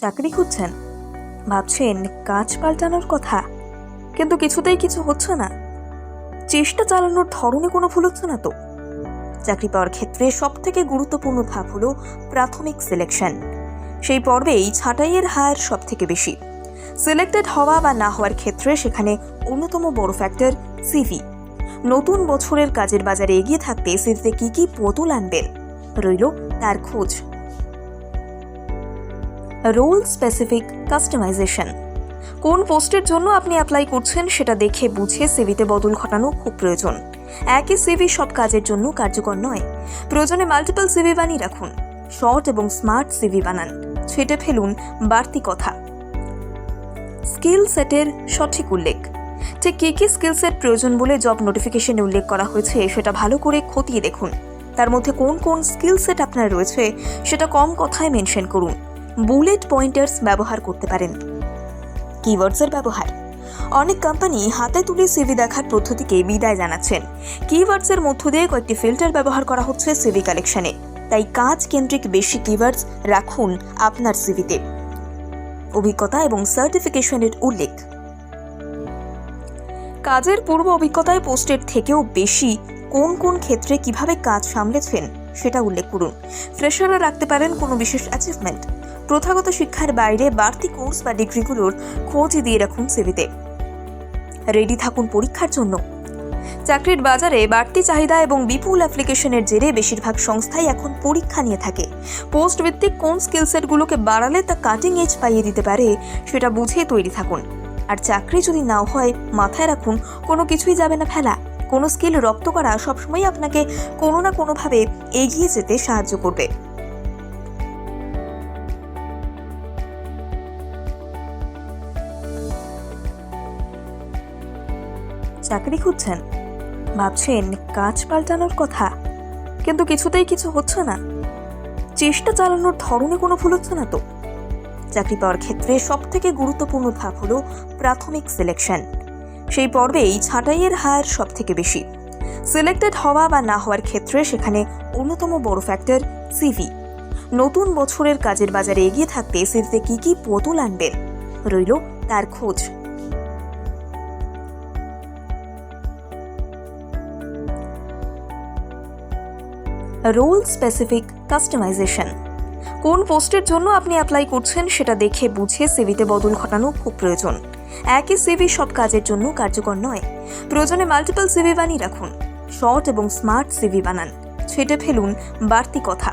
চাকরি খুঁজছেন, ভাবছেন কাজ পাল্টানোর কথা, কিন্তু কিছুতেই কিছু হচ্ছে না। চেষ্টা চালানোর ধরনে কোনো ভুল হচ্ছে না তো? চাকরি পাওয়ার ক্ষেত্রে সবথেকে গুরুত্বপূর্ণ ধাপ হলো প্রাথমিক সিলেকশন। সেই পর্বেই ছাঁটাইয়ের হার সবথেকে বেশি। সিলেক্টেড হওয়া বা না হওয়ার ক্ষেত্রে সেখানে অন্যতম বড় ফ্যাক্টর সিভি। নতুন বছরের কাজের বাজারে এগিয়ে থাকতে সিভিতে কি কি বদল আনবেন, রইল তার খোঁজ। Role specific customisation. কোন পোস্টের জন্য আপনি অ্যাপ্লাই করছেন সেটা দেখে বুঝে সিভিতে বদল ঘটানো খুব প্রয়োজন। একই সিভি সব কাজের জন্য কার্যকর নয়। প্রয়োজনে মাল্টিপল সিভি বানিয়ে রাখুন। শর্ট এবং স্মার্ট সিভি বানান, ছেটে ফেলুন বাড়তি কথা। স্কিল সেটের সঠিক উল্লেখ। ঠিক কী কী স্কিল সেট প্রয়োজন বলে জব নোটিফিকেশনে উল্লেখ করা হয়েছে সেটা ভালো করে খতিয়ে দেখুন। তার মধ্যে কোন কোন স্কিল সেট আপনার রয়েছে সেটা কম কথায় মেনশন করুন। বুলেট পয়েন্টার্স ব্যবহার করতে পারেন। কিওয়ার্ডসের ব্যবহার। অনেক কোম্পানি হাতে তুলে সিভি দেখার পদ্ধতিকে বিদায় জানাচ্ছেন। কিওয়ার্ডসের মধ্য দিয়ে কয়েকটি ফিল্টার ব্যবহার করা হচ্ছে সিভি কালেকশনে। তাই কাজ কেন্দ্রিক বেশি কিওয়ার্ডস রাখুন আপনার সিভিতে। অভিজ্ঞতা এবং সার্টিফিকেশনের উল্লেখ। কাজের পূর্ব অভিজ্ঞতায় পোস্টের থেকেও বেশি কোন কোন ক্ষেত্রে কিভাবে কাজ সামলেছেন সেটা উল্লেখ করুন। ফ্রেশাররা রাখতে পারেন কোনো বিশেষ অ্যাচিভমেন্ট। প্রথাগত শিক্ষার বাইরে বাড়তি কোর্স বা ডিগ্রিগুলোর খোঁজ দিয়ে রাখুন সিভিতে। রেডি থাকুন পরীক্ষার জন্য। চাকরির বাজারে বাড়তি চাহিদা এবং বিপুল অ্যাপ্লিকেশনের জেরে বেশিরভাগ সংস্থাই এখন পরীক্ষা নিয়ে থাকে। পোস্ট ভিত্তিক কোন স্কিল সেটগুলোকে বাড়ালে তা কাটিং এজ পাইয়ে দিতে পারে সেটা বুঝে তৈরি থাকুন। আর চাকরি যদি নাও হয়, মাথায় রাখুন কোনো কিছুই যাবে না ফেলা। কোনো স্কিল রপ্ত করা সবসময় আপনাকে কোনো না কোনোভাবে এগিয়ে যেতে সাহায্য করবে। চাকরি খুঁজছেন, ভাবছেন কাজ পাল্টানোর কথা, কিন্তু কিছুতেই কিছু হচ্ছে না। চেষ্টা চালানোর ধরনে কোনো ভুল হচ্ছে না তো? চাকরি পাওয়ার ক্ষেত্রে সবথেকে গুরুত্বপূর্ণ ধাপ হলো প্রাথমিক সিলেকশন। সেই পর্বেই ছাঁটাইয়ের হার সবথেকে বেশি। সিলেক্টেড হওয়া বা না হওয়ার ক্ষেত্রে সেখানে অন্যতম বড় ফ্যাক্টর সিভি। নতুন বছরের কাজের বাজারে এগিয়ে থাকতে সিভিতে কি কি বদল আনবেন, রইল তার খোঁজ। Role specific customisation. কোন পোস্টের জন্য আপনি অ্যাপ্লাই করছেন সেটা দেখে বুঝে সিভিতে বদল ঘটানো খুব প্রয়োজন। একই সিভি সব কাজের জন্য কার্যকর নয়। প্রয়োজনে মাল্টিপল সিভি বানিয়ে রাখুন। শর্ট এবং স্মার্ট সিভি বানান, ছেটে ফেলুন বাড়তি কথা।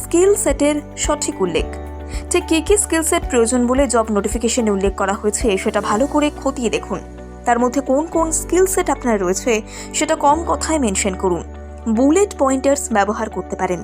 স্কিল সেটের সঠিক উল্লেখ। ঠিক কী কী স্কিল সেট প্রয়োজন বলে জব নোটিফিকেশনে উল্লেখ করা হয়েছে সেটা ভালো করে খতিয়ে দেখুন। তার মধ্যে কোন কোন স্কিল সেট আপনার রয়েছে সেটা কম কথায় মেনশন করুন। বুলেট পয়েন্টার্স ব্যবহার করতে পারেন।